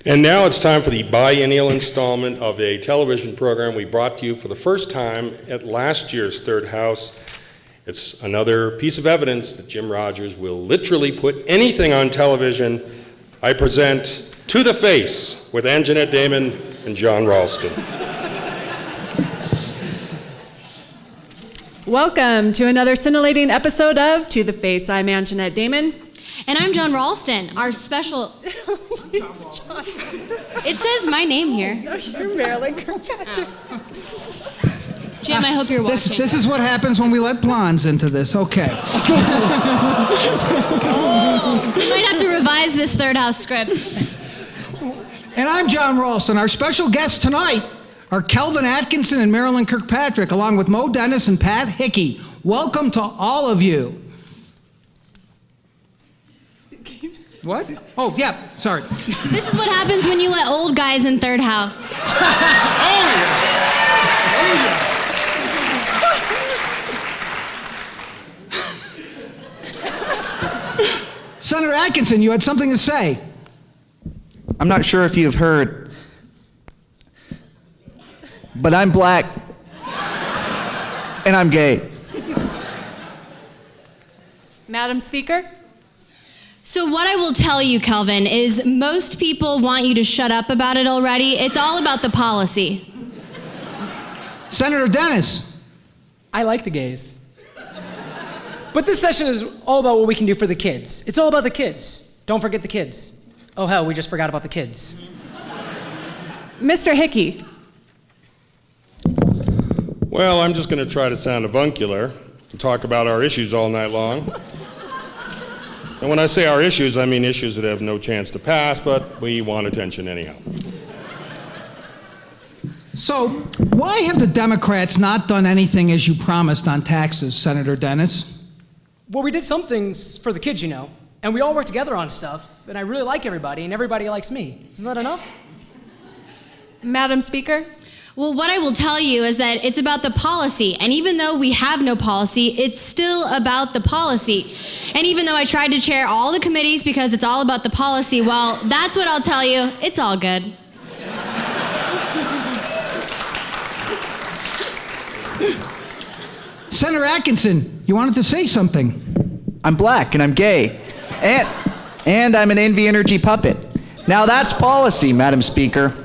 And now it's time for the biennial installment of a television program we brought to you for the first time at last year's Third House. It's another piece of evidence that Jim Rogers will literally put anything on television. I present To the Face with Anjanette Damon and John Ralston. Welcome to another scintillating episode of To the Face. I'm Anjanette Damon. And I'm John Ralston, our special... It says my name here. No, you're Marilyn Kirkpatrick. Jim, I hope you're watching. This is what happens when we let blondes into this. Okay. Oh, we might have to revise this Third House script. And I'm John Ralston. Our special guests tonight are Kelvin Atkinson and Marilyn Kirkpatrick, along with Mo Dennis and Pat Hickey. Welcome to all of you. What? Oh, yeah, sorry. This is what happens when you let old guys in Third House. Senator Atkinson, you had something to say. I'm not sure if you've heard, but I'm black and I'm gay. Madam Speaker? So what I will tell you, Kelvin, is most people want you to shut up about it already. It's all about the policy. Senator Dennis. I like the gays. But this session is all about what we can do for the kids. It's all about the kids. Don't forget the kids. Oh, hell, we just forgot about the kids. Mr. Hickey? Well, I'm just going to try to sound avuncular and talk about our issues all night long. And when I say our issues, I mean issues that have no chance to pass, but we want attention anyhow. So, why have the Democrats not done anything as you promised on taxes, Senator Dennis? Well, we did some things for the kids, you know, and we all work together on stuff, and I really like everybody, and everybody likes me. Isn't that enough? Madam Speaker? Well, what I will tell you is that it's about the policy. And even though we have no policy, it's still about the policy. And even though I tried to chair all the committees because it's all about the policy, well, that's what I'll tell you. It's all good. Senator Atkinson, you wanted to say something. I'm black and I'm gay. And I'm an Envy Energy puppet. Now that's policy, Madam Speaker.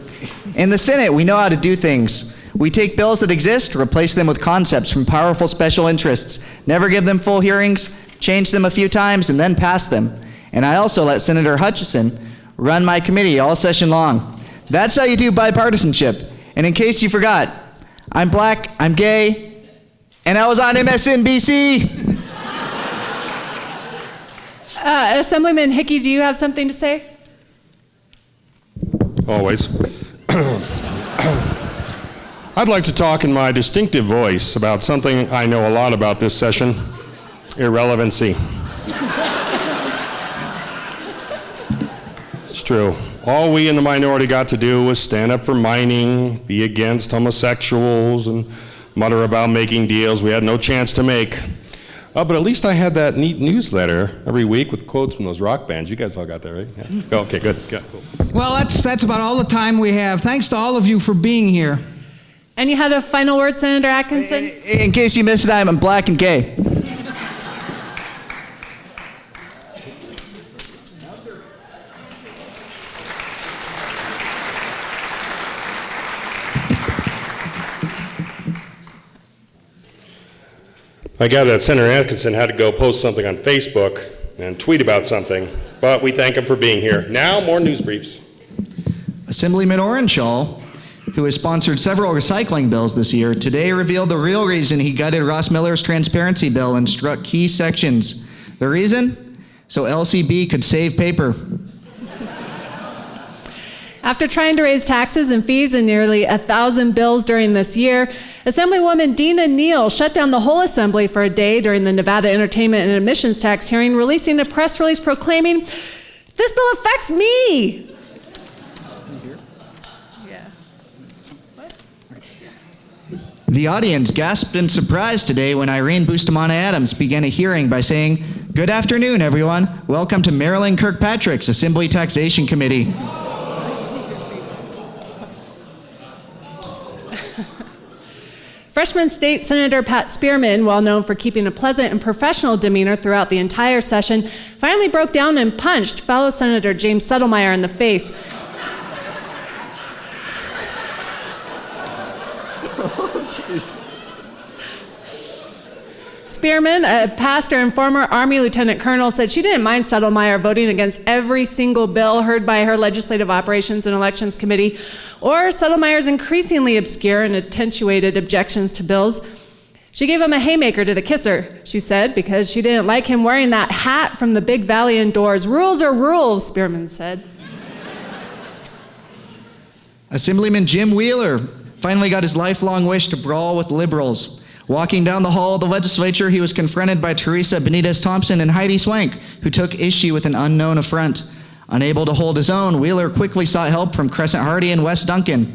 In the Senate, we know how to do things. We take bills that exist, replace them with concepts from powerful special interests, never give them full hearings, change them a few times, and then pass them. And I also let Senator Hutchison run my committee all session long. That's how you do bipartisanship. And in case you forgot, I'm black, I'm gay, and I was on MSNBC. Assemblyman Hickey, do you have something to say? Always. I'd like to talk in my distinctive voice about something I know a lot about this session: irrelevancy. It's true. All we in the minority got to do was stand up for mining, be against homosexuals, and mutter about making deals we had no chance to make. But at least I had that neat newsletter every week with quotes from those rock bands. You guys all got that, right? Yeah. Okay, good. Cool. Well, that's about all the time we have. Thanks to all of you for being here. And you had a final word, Senator Atkinson? In case you missed it, I'm black and gay. I gather that Senator Atkinson had to go post something on Facebook and tweet about something, but we thank him for being here. Now, more news briefs. Assemblyman Orenshall, who has sponsored several recycling bills this year, today revealed the real reason he gutted Ross Miller's transparency bill and struck key sections. The reason? So LCB could save paper. After trying to raise taxes and fees in nearly 1,000 bills during this year, Assemblywoman Dina Neal shut down the whole assembly for a day during the Nevada Entertainment and Admissions Tax hearing, releasing a press release proclaiming, "This bill affects me." Yeah. What? The audience gasped in surprise today when Irene Bustamante-Adams began a hearing by saying, "Good afternoon, everyone. Welcome to Marilyn Kirkpatrick's Assembly Taxation Committee." Freshman State Senator Pat Spearman, well known for keeping a pleasant and professional demeanor throughout the entire session, finally broke down and punched fellow Senator James Settlemyre in the face. Spearman, a pastor and former Army lieutenant colonel, said she didn't mind Settlemyre voting against every single bill heard by her Legislative Operations and Elections Committee, or Settlemyre's increasingly obscure and attenuated objections to bills. She gave him a haymaker to the kisser, she said, because she didn't like him wearing that hat from the Big Valley indoors. Rules are rules, Spearman said. Assemblyman Jim Wheeler finally got his lifelong wish to brawl with liberals. Walking down the hall of the legislature, he was confronted by Teresa Benitez Thompson and Heidi Swank, who took issue with an unknown affront. Unable to hold his own, Wheeler quickly sought help from Crescent Hardy and Wes Duncan.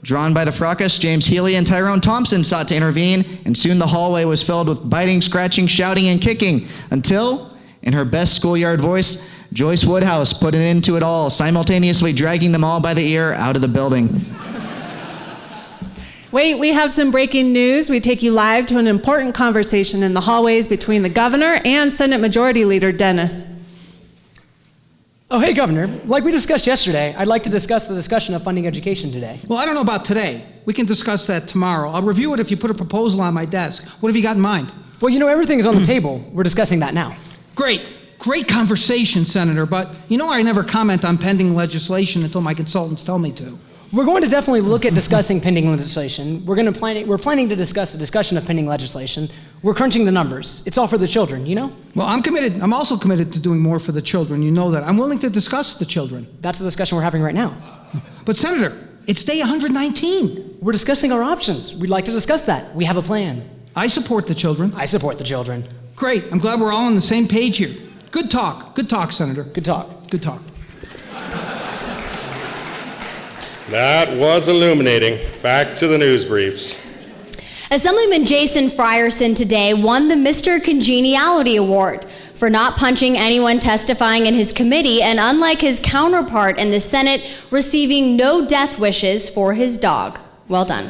Drawn by the fracas, James Healy and Tyrone Thompson sought to intervene, and soon the hallway was filled with biting, scratching, shouting, and kicking, until, in her best schoolyard voice, Joyce Woodhouse put an end to it all, simultaneously dragging them all by the ear out of the building. Wait, we have some breaking news. We take you live to an important conversation in the hallways between the governor and Senate Majority Leader Dennis. Oh, hey, Governor. Like we discussed yesterday, I'd like to discuss the discussion of funding education today. Well, I don't know about today. We can discuss that tomorrow. I'll review it if you put a proposal on my desk. What have you got in mind? Well, you know, everything is on the table. We're discussing that now. Great conversation, Senator, but you know I never comment on pending legislation until my consultants tell me to. We're going to definitely look at discussing pending legislation. We're planning to discuss the discussion of pending legislation. We're crunching the numbers. It's all for the children, you know? Well, I'm also committed to doing more for the children. You know that. I'm willing to discuss the children. That's the discussion we're having right now. But Senator, it's day 119. We're discussing our options. We'd like to discuss that. We have a plan. I support the children. I support the children. Great. I'm glad we're all on the same page here. Good talk. Good talk, Senator. Good talk. Good talk. That was illuminating. Back to the news briefs. Assemblyman Jason Frierson today won the Mr. Congeniality Award for not punching anyone testifying in his committee, and unlike his counterpart in the Senate, receiving no death wishes for his dog. Well done.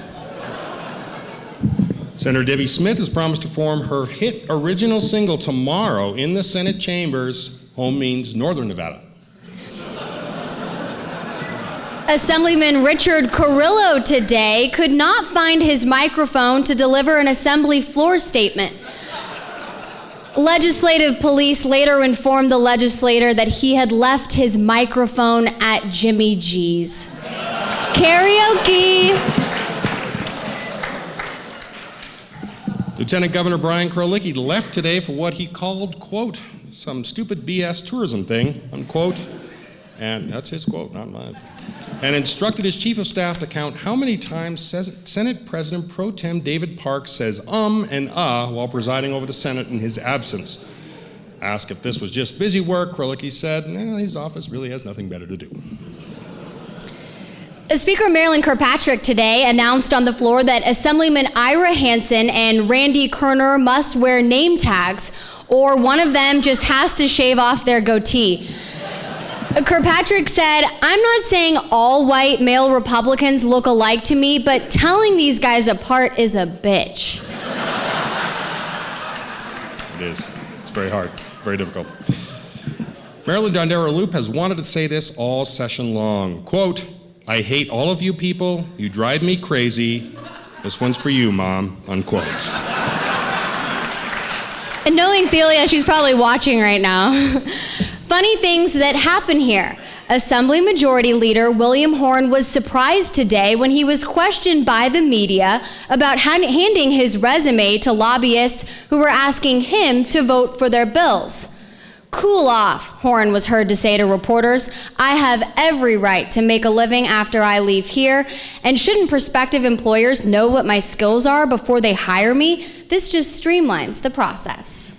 Senator Debbie Smith has promised to perform her hit original single tomorrow in the Senate chambers. Home means Northern Nevada. Assemblyman Richard Carrillo today could not find his microphone to deliver an assembly floor statement. Legislative police later informed the legislator that he had left his microphone at Jimmy G's. Karaoke. Lieutenant Governor Brian Krolicki left today for what he called, quote, some stupid BS tourism thing, unquote. And that's his quote, not mine. And instructed his chief of staff to count how many times Senate President Pro Tem David Park says and while presiding over the Senate in his absence. Asked if this was just busy work, Krolicki said, his office really has nothing better to do. Speaker Marilyn Kirkpatrick today announced on the floor that Assemblyman Ira Hansen and Randy Kerner must wear name tags, or one of them just has to shave off their goatee. Kirkpatrick said, "I'm not saying all white male Republicans look alike to me, but telling these guys apart is a bitch." It is. It's very hard, very difficult. Marilyn Dondero Loop has wanted to say this all session long. Quote, "I hate all of you people. You drive me crazy. This one's for you, Mom," unquote. And knowing Thelia, she's probably watching right now. Funny things that happen here. Assembly Majority Leader William Horn was surprised today when he was questioned by the media about handing his resume to lobbyists who were asking him to vote for their bills. "Cool off," Horn was heard to say to reporters. "I have every right to make a living after I leave here, and shouldn't prospective employers know what my skills are before they hire me? This just streamlines the process."